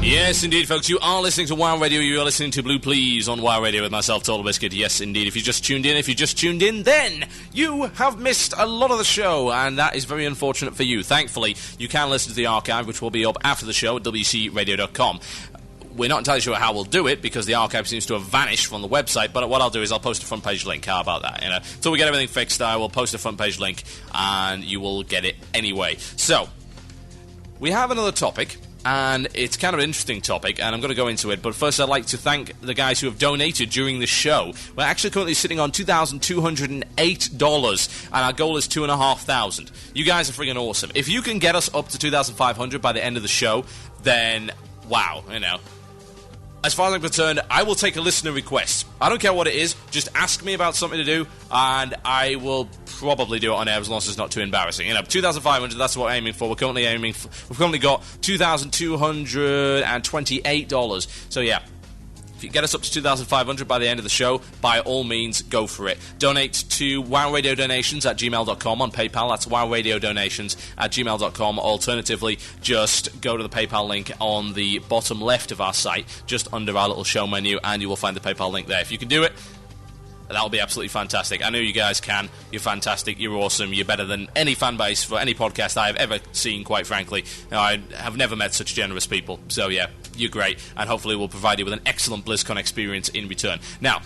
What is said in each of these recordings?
Yes, indeed, folks. You are listening to WoW Radio. You are listening to Blue Please on WoW Radio with myself, Total Biscuit. Yes, indeed. If you just tuned in, then you have missed a lot of the show, and that is very unfortunate for you. Thankfully, you can listen to the archive, which will be up after the show at wcradio.com. We're not entirely sure how we'll do it, because the archive seems to have vanished from the website, but what I'll do is I'll post a front page link. How about that? Until we get everything fixed, I will post a front page link, and you will get it anyway. So, we have another topic, and it's kind of an interesting topic, and I'm going to go into it, but first I'd like to thank the guys who have donated during the show. We're actually currently sitting on $2,208, and our goal is $2,500. You guys are friggin' awesome. If you can get us up to $2,500 by the end of the show, then, wow, As far as I'm concerned, I will take a listener request. I don't care what it is, just ask me about something to do, and I will probably do it on air as long as it's not too embarrassing. 2,500, that's what we're aiming for. We've currently got $2,228. So yeah, if you get us up to 2,500 by the end of the show, by all means, go for it. Donate to wowradiodonations@gmail.com on PayPal. That's wowradiodonations@gmail.com. Alternatively, just go to the PayPal link on the bottom left of our site, just under our little show menu, and you will find the PayPal link there. If you can do it, that'll be absolutely fantastic. I know you guys can. You're fantastic. You're awesome. You're better than any fan base for any podcast I have ever seen, quite frankly. I have never met such generous people. So, yeah, you're great. And hopefully we'll provide you with an excellent BlizzCon experience in return. Now,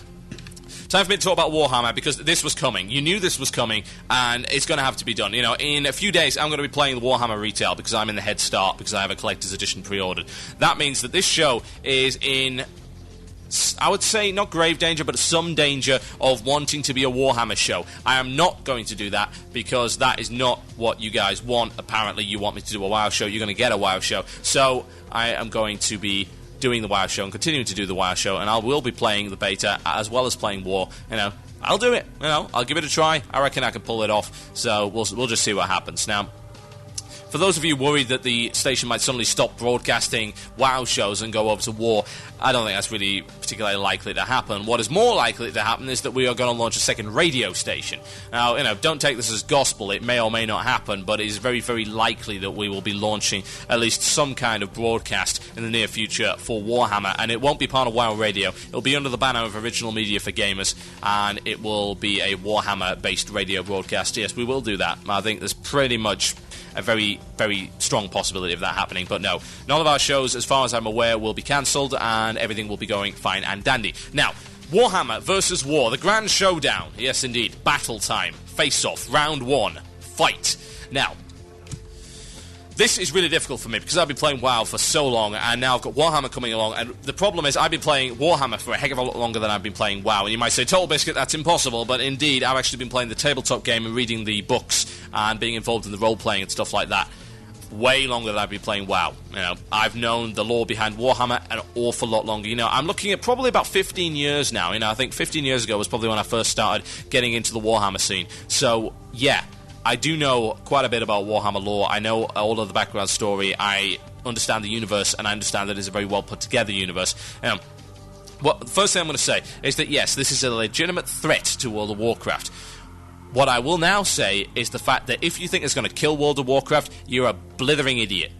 time for me to talk about Warhammer, because this was coming. You knew this was coming, and it's going to have to be done. In a few days, I'm going to be playing the Warhammer Retail, because I'm in the head start, because I have a collector's edition pre-ordered. That means that this show is in, I would say, not grave danger, but some danger of wanting to be a Warhammer show. I am not going to do that, because that is not what you guys want. Apparently, you want me to do a WoW show. You're going to get a WoW show. So, I am going to be doing the WoW show and continuing to do the WoW show, and I will be playing the beta as well as playing War. I'll do it. I'll give it a try. I reckon I can pull it off. So, we'll just see what happens. Now, for those of you worried that the station might suddenly stop broadcasting WoW shows and go over to War, I don't think that's really particularly likely to happen. What is more likely to happen is that we are going to launch a second radio station. Now, don't take this as gospel. It may or may not happen, but it is very, very likely that we will be launching at least some kind of broadcast in the near future for Warhammer, and it won't be part of WoW Radio. It'll be under the banner of Original Media for Gamers, and it will be a Warhammer-based radio broadcast. Yes, we will do that. I think there's pretty much a very, very strong possibility of that happening. But no, none of our shows, as far as I'm aware, will be cancelled, and everything will be going fine and dandy. Now, Warhammer versus War, the grand showdown. Yes, indeed. Battle time. Face-off. Round 1. Fight. Now, this is really difficult for me, because I've been playing WoW for so long, and now I've got Warhammer coming along, and the problem is I've been playing Warhammer for a heck of a lot longer than I've been playing WoW. And you might say, Total Biscuit, that's impossible, but indeed, I've actually been playing the tabletop game and reading the books and being involved in the role-playing and stuff like that way longer than I've been playing WoW. I've known the lore behind Warhammer an awful lot longer. I'm looking at probably about 15 years now. I think 15 years ago was probably when I first started getting into the Warhammer scene. So, yeah, I do know quite a bit about Warhammer lore. I know all of the background story. I understand the universe, and I understand that it's a very well put together universe. The first thing I'm going to say is that, yes, this is a legitimate threat to World of Warcraft. What I will now say is the fact that if you think it's going to kill World of Warcraft, you're a blithering idiot.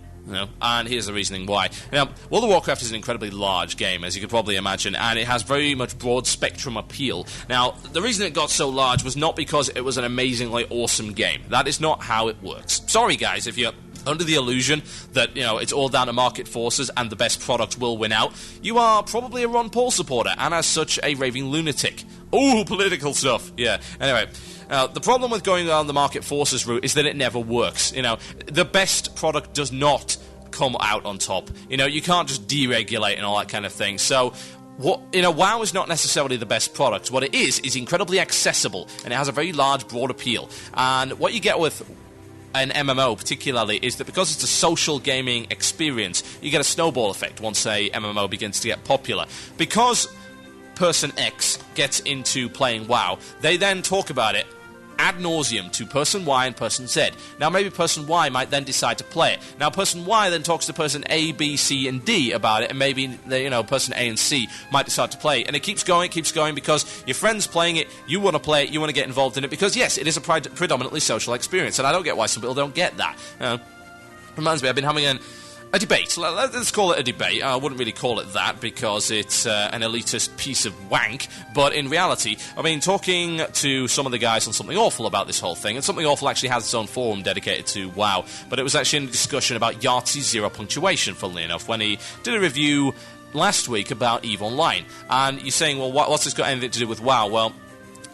And here's the reasoning why. World of Warcraft is an incredibly large game, as you could probably imagine, and it has very much broad spectrum appeal. Now, the reason it got so large was not because it was an amazingly awesome game. That is not how it works. Sorry, guys, if you're under the illusion that, it's all down to market forces and the best product will win out, you are probably a Ron Paul supporter, and as such, a raving lunatic. Ooh, political stuff. Yeah. Anyway, the problem with going down the market forces route is that it never works. The best product does not come out on top. You can't just deregulate and all that kind of thing. So, WoW is not necessarily the best product. What it is incredibly accessible, and it has a very large, broad appeal. And what you get with an MMO particularly is that because it's a social gaming experience, you get a snowball effect once a MMO begins to get popular. Because Person X gets into playing WoW, they then talk about it ad nauseum to Person Y and Person Z. Now, maybe Person Y might then decide to play it. Now, Person Y then talks to Person A, B, C, and D about it, and maybe, Person A and C might decide to play it. And it keeps going because your friend's playing it, you want to play it, you want to get involved in it, because, yes, it is a predominantly social experience, and I don't get why some people don't get that. Reminds me, I've been having a debate. Let's call it a debate. I wouldn't really call it that because it's an elitist piece of wank, but in reality, I mean, talking to some of the guys on Something Awful about this whole thing, and Something Awful actually has its own forum dedicated to WoW, but it was actually in a discussion about Yahtzee Zero Punctuation, funnily enough, when he did a review last week about EVE Online. And you're saying, well, what's this got anything to do with WoW? Well,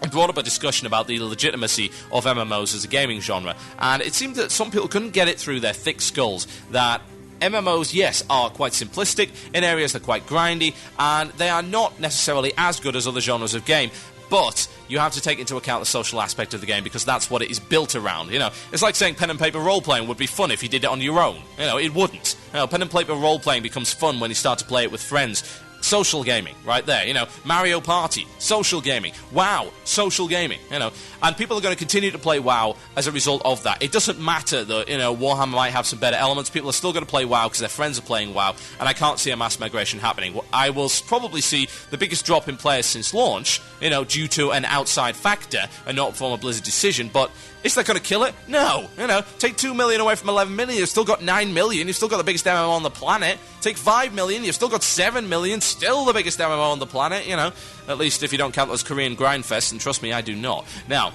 it brought up a discussion about the legitimacy of MMOs as a gaming genre, and it seemed that some people couldn't get it through their thick skulls that MMOs, yes, are quite simplistic, in areas they're quite grindy, and they are not necessarily as good as other genres of game, but you have to take into account the social aspect of the game because that's what it is built around. You know, it's like saying pen and paper role-playing would be fun if you did it on your own. You know, it wouldn't. You know, pen and paper role-playing becomes fun when you start to play it with friends. Social gaming, right there, you know, Mario Party, social gaming, WoW, social gaming, you know, and people are going to continue to play WoW as a result of that. It doesn't matter that, you know, Warhammer might have some better elements, people are still going to play WoW because their friends are playing WoW, and I can't see a mass migration happening. I will probably see the biggest drop in players since launch, you know, due to an outside factor and not from a Blizzard decision, but is that going to kill it? No. You know, take 2 million away from 11 million, you've still got 9 million, you've still got the biggest MMO on the planet. Take 5 million, you've still got 7 million, still the biggest MMO on the planet, you know. At least if you don't count those Korean grindfests, and trust me, I do not. Now,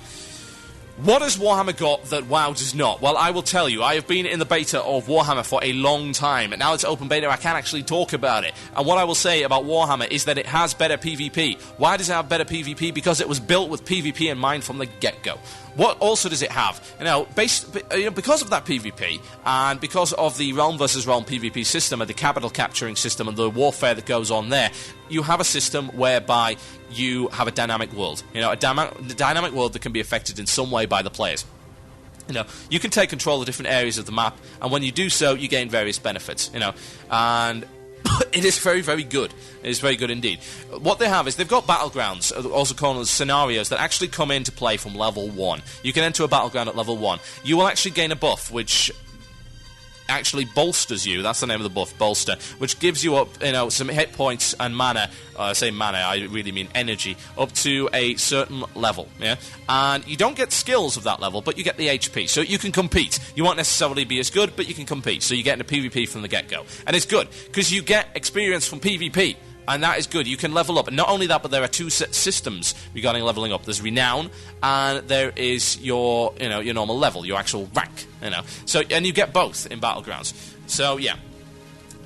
what has Warhammer got that WoW does not? Well, I will tell you, I have been in the beta of Warhammer for a long time, and now it's open beta, I can actually talk about it. And what I will say about Warhammer is that it has better PvP. Why does it have better PvP? Because it was built with PvP in mind from the get-go. What also does it have? You know, because of that PvP, and because of the realm versus realm PvP system, and the capital capturing system, and the warfare that goes on there, you have a system whereby you have a dynamic world. You know, a dynamic world that can be affected in some way by the players. You know, you can take control of different areas of the map, and when you do so, you gain various benefits. You know, and it is very, very good. It is very good indeed. What they have is they've got battlegrounds, also called as scenarios, that actually come into play from level 1. You can enter a battleground at level 1. You will actually gain a buff, which actually bolsters you. That's the name of the buff, bolster, which gives you up, you know, some hit points and mana. I say mana, I really mean energy, up to a certain level. Yeah, and you don't get skills of that level, but you get the HP, so you can compete. You won't necessarily be as good, but you can compete. So you get into PvP from the get-go, and it's good because you get experience from PvP. And that is good. You can level up. And not only that, but there are two systems regarding leveling up. There's renown, and there is your, you know, your normal level, your actual rank. You know, so and you get both in Battlegrounds. So yeah,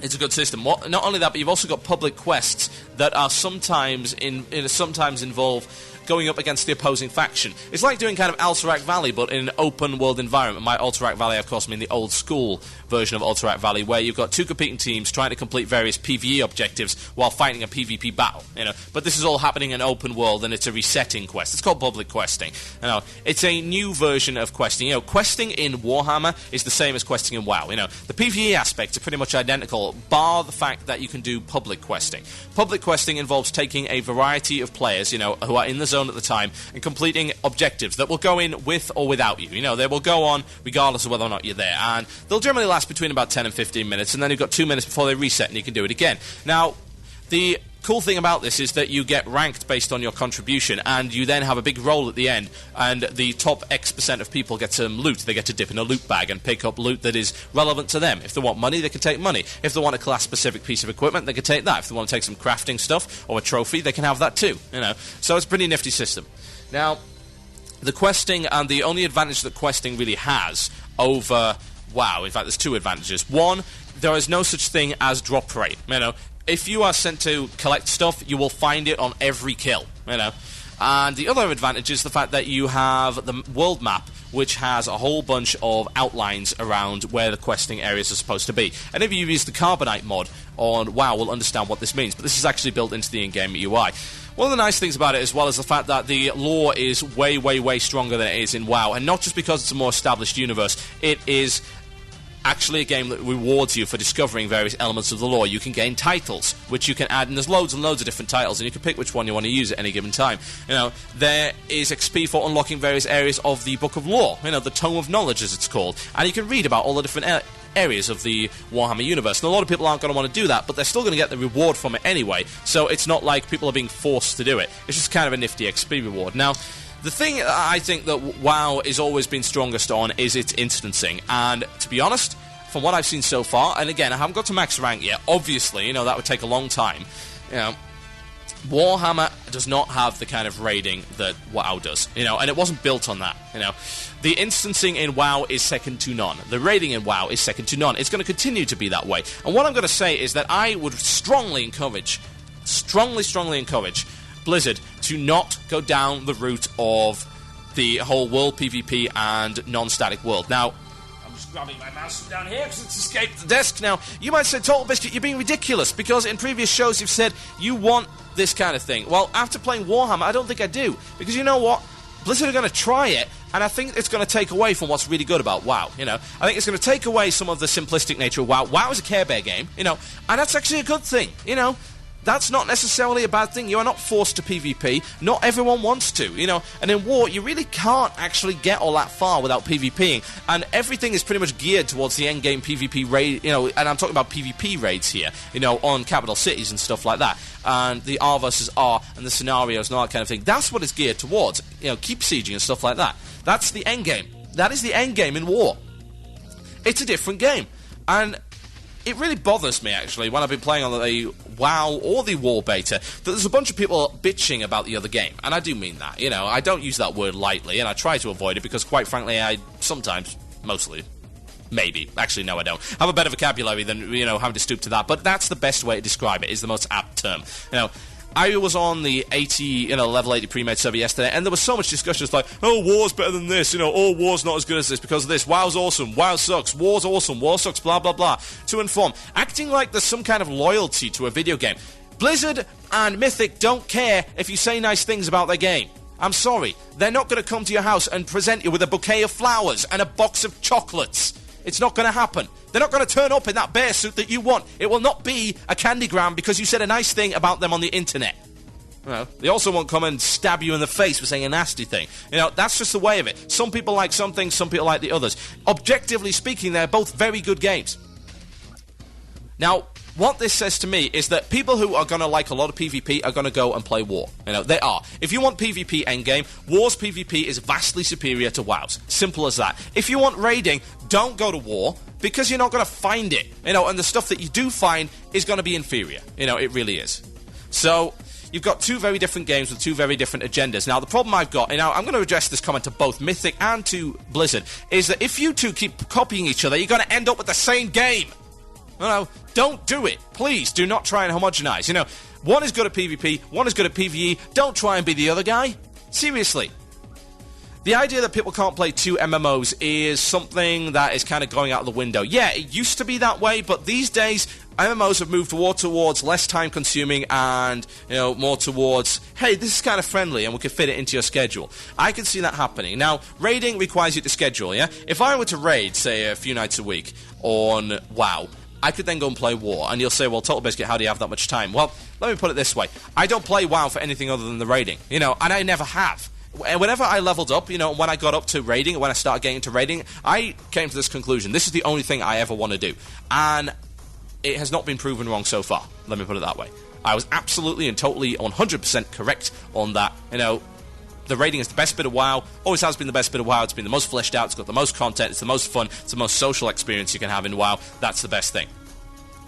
it's a good system. Not only that, but you've also got public quests that are sometimes involve going up against the opposing faction. It's like doing kind of Alterac Valley, but in an open world environment. By Alterac Valley, of course, I mean the old school version of Alterac Valley, where you've got two competing teams trying to complete various PvE objectives while fighting a PvP battle. You know, but this is all happening in open world, and it's a resetting quest. It's called public questing. You know, it's a new version of questing. You know, questing in Warhammer is the same as questing in WoW. You know, the PvE aspects are pretty much identical, bar the fact that you can do public questing. Public questing involves taking a variety of players, you know, who are in the zone at the time, and completing objectives that will go in with or without you. You know, they will go on regardless of whether or not you're there, and they'll generally last between about 10 and 15 minutes, and then you've got 2 minutes before they reset and you can do it again. Now, the cool thing about this is that you get ranked based on your contribution, and you then have a big roll at the end, and the top X% of people get some loot. They get to dip in a loot bag and pick up loot that is relevant to them. If they want money, they can take money. If they want a class-specific piece of equipment, they can take that. If they want to take some crafting stuff or a trophy, they can have that too. You know, so it's a pretty nifty system. Now, the questing, and the only advantage that questing really has over WoW, in fact, there's two advantages. One, there is no such thing as drop rate. You know, if you are sent to collect stuff, you will find it on every kill, you know. And the other advantage is the fact that you have the world map, which has a whole bunch of outlines around where the questing areas are supposed to be. And if you've used the Carbonite mod on WoW, will understand what this means. But this is actually built into the in-game UI. One of the nice things about it, as well, is the fact that the lore is way, way, way stronger than it is in WoW. And not just because it's a more established universe, it is actually a game that rewards you for discovering various elements of the lore. You can gain titles, which you can add, and there's loads and loads of different titles, and you can pick which one you want to use at any given time. You know, there is XP for unlocking various areas of the Book of Lore, you know, the Tome of Knowledge, as it's called, and you can read about all the different areas of the Warhammer universe. And a lot of people aren't going to want to do that, but they're still going to get the reward from it anyway, so it's not like people are being forced to do it. It's just kind of a nifty XP reward. Now, the thing I think that WoW has always been strongest on is its instancing, and to be honest, from what I've seen so far, and again, I haven't got to max rank yet, obviously, that would take a long time, Warhammer does not have the kind of raiding that WoW does, and it wasn't built on that, The instancing in WoW is second to none. The raiding in WoW is second to none. It's going to continue to be that way. And what I'm going to say is that I would strongly encourage Blizzard to not go down the route of the whole world PvP and non-static world. Now, I'm just grabbing my mouse from down here because it's escaped the desk. Now, you might say, Total Biscuit, you're being ridiculous, because in previous shows you've said you want this kind of thing. Well, after playing Warhammer, I don't think I do, because you know what? Blizzard are going to try it, and I think it's going to take away from what's really good about WoW, I think it's going to take away some of the simplistic nature of WoW. WoW is a Care Bear game, and that's actually a good thing, That's not necessarily a bad thing. You are not forced to PvP. Not everyone wants to, And in war, you really can't actually get all that far without PvPing. And everything is pretty much geared towards the endgame PvP raid, and I'm talking about PvP raids here, on capital cities and stuff like that. And the R versus R and the scenarios and all that kind of thing. That's what it's geared towards. Keep sieging and stuff like that. That's the endgame. That is the endgame in war. It's a different game. And it really bothers me, actually, when I've been playing on the WoW or the War beta, that there's a bunch of people bitching about the other game. And I do mean that, I don't use that word lightly, and I try to avoid it, because, quite frankly, I sometimes, mostly, maybe, actually, no, I don't, have a better vocabulary than, having to stoop to that. But that's the best way to describe it, is the most apt term. I was on the 80, level 80 pre-made server yesterday, and there was so much discussion. It's like, oh, War's better than this, War's not as good as this because of this. WoW's awesome, WoW sucks, War's awesome, War sucks, blah, blah, blah. To inform, acting like there's some kind of loyalty to a video game. Blizzard and Mythic don't care if you say nice things about their game. I'm sorry, they're not going to come to your house and present you with a bouquet of flowers and a box of chocolates. It's not going to happen. They're not going to turn up in that bear suit that you want. It will not be a candygram because you said a nice thing about them on the internet. They also won't come and stab you in the face for saying a nasty thing. That's just the way of it. Some people like some things, some people like the others. Objectively speaking, they're both very good games. Now, what this says to me is that people who are going to like a lot of PvP are going to go and play War. They are. If you want PvP endgame, War's PvP is vastly superior to WoW's. Simple as that. If you want raiding, don't go to War, because you're not going to find it. And the stuff that you do find is going to be inferior. It really is. So, you've got two very different games with two very different agendas. Now, the problem I've got, I'm going to address this comment to both Mythic and to Blizzard, is that if you two keep copying each other, you're going to end up with the same game. Don't do it. Please, do not try and homogenize. One is good at PvP, one is good at PvE. Don't try and be the other guy. Seriously. The idea that people can't play two MMOs is something that is kind of going out of the window. Yeah, it used to be that way, but these days, MMOs have moved more towards less time-consuming and, more towards, hey, this is kind of friendly and we can fit it into your schedule. I can see that happening. Now, raiding requires you to schedule, yeah? If I were to raid, say, a few nights a week on WoW, I could then go and play War, and you'll say, well, Total Biscuit, how do you have that much time? Well, let me put it this way. I don't play WoW for anything other than the raiding, and I never have. Whenever I leveled up, when I got up to raiding, when I started getting into raiding, I came to this conclusion. This is the only thing I ever want to do. And it has not been proven wrong so far. Let me put it that way. I was absolutely and totally 100% correct on that. The raiding is the best bit of WoW. Always has been the best bit of WoW. It's been the most fleshed out. It's got the most content. It's the most fun. It's the most social experience you can have in WoW. That's the best thing.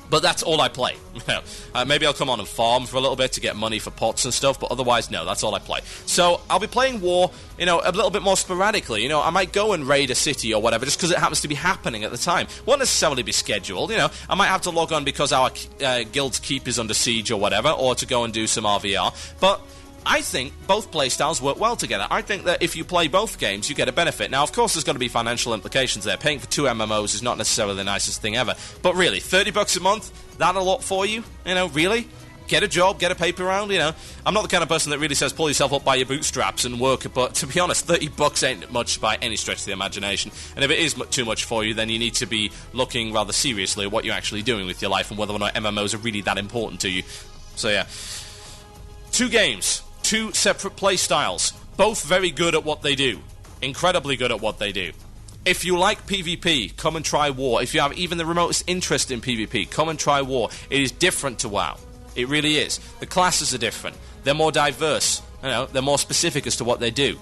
But that's all I play. Maybe I'll come on and farm for a little bit to get money for pots and stuff, but otherwise, no, that's all I play. So I'll be playing War, a little bit more sporadically. I might go and raid a city or whatever just because it happens to be happening at the time. Won't necessarily be scheduled, I might have to log on because our guild's keep is under siege or whatever, or to go and do some RVR. But I think both playstyles work well together. I think that if you play both games, you get a benefit. Now, of course, there's going to be financial implications there. Paying for two MMOs is not necessarily the nicest thing ever. But really, $30 a month, that a lot for you? Really? Get a job, get a paper round, I'm not the kind of person that really says pull yourself up by your bootstraps and work, but to be honest, $30 ain't much by any stretch of the imagination. And if it is too much for you, then you need to be looking rather seriously at what you're actually doing with your life and whether or not MMOs are really that important to you. So, yeah. Two games. Two separate play styles, both very good at what they do, incredibly good at what they do. If you like PvP, come and try War. If you have even the remotest interest in PvP, come and try War. It is different to WoW. It really is. The classes are different. They're more diverse. They're more specific as to what they do.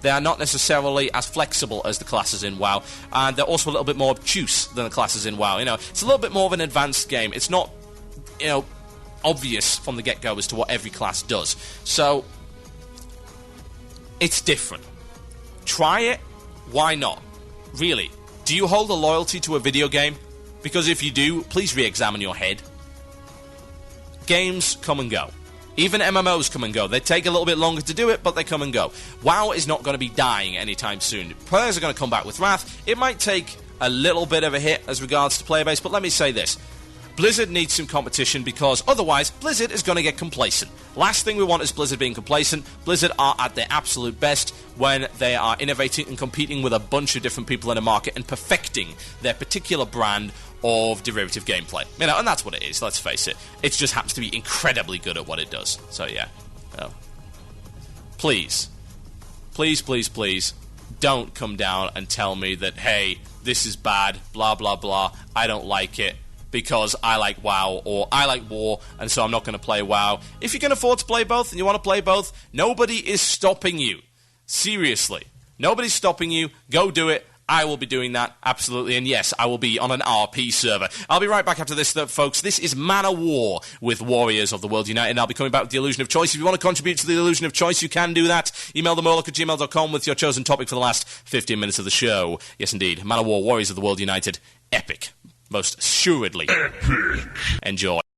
They are not necessarily as flexible as the classes in WoW, and they're also a little bit more obtuse than the classes in WoW. It's a little bit more of an advanced game. It's not, obvious from the get-go as to what every class does. So, it's different. Try it. Why not? Really. Do you hold a loyalty to a video game? Because if you do, please re-examine your head. Games come and go. Even MMOs come and go. They take a little bit longer to do it, but they come and go. WoW is not going to be dying anytime soon. Players are going to come back with wrath. It might take a little bit of a hit as regards to player base, but let me say this. Blizzard needs some competition because otherwise Blizzard is going to get complacent. Last thing we want is Blizzard being complacent. Blizzard are at their absolute best when they are innovating and competing with a bunch of different people in the market and perfecting their particular brand of derivative gameplay. And that's what it is, let's face it. It just happens to be incredibly good at what it does. So yeah. Please, don't come down and tell me that, hey, this is bad, blah, blah, blah, I don't like it, because I like WoW, or I like War, and so I'm not going to play WoW. If you can afford to play both, and you want to play both, nobody is stopping you. Seriously. Nobody's stopping you. Go do it. I will be doing that, absolutely, and yes, I will be on an RP server. I'll be right back after this, folks. This is Man of War with Warriors of the World United, and I'll be coming back with the Illusion of Choice. If you want to contribute to the Illusion of Choice, you can do that. Email themurloc@gmail.com with your chosen topic for the last 15 minutes of the show. Yes, indeed. Man of War, Warriors of the World United. Epic. Most assuredly. Epic. Enjoy.